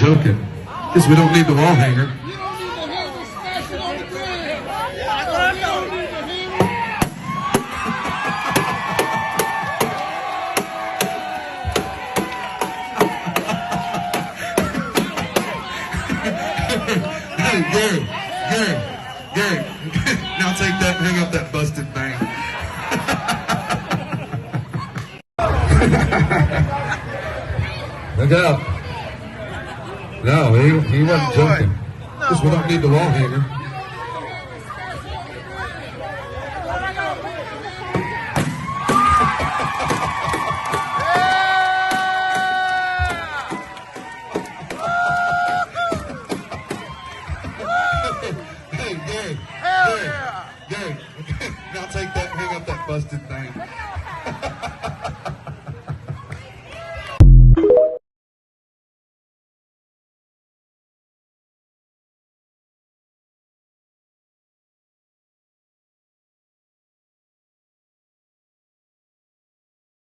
joking. Guess we don't need the wall hanger. Hey, Gary, now take that, hang up that busted thing. Look out. No, he wasn't joking. Guess we don't need the wall hanger. Hey, Gary, now take that, hang up that busted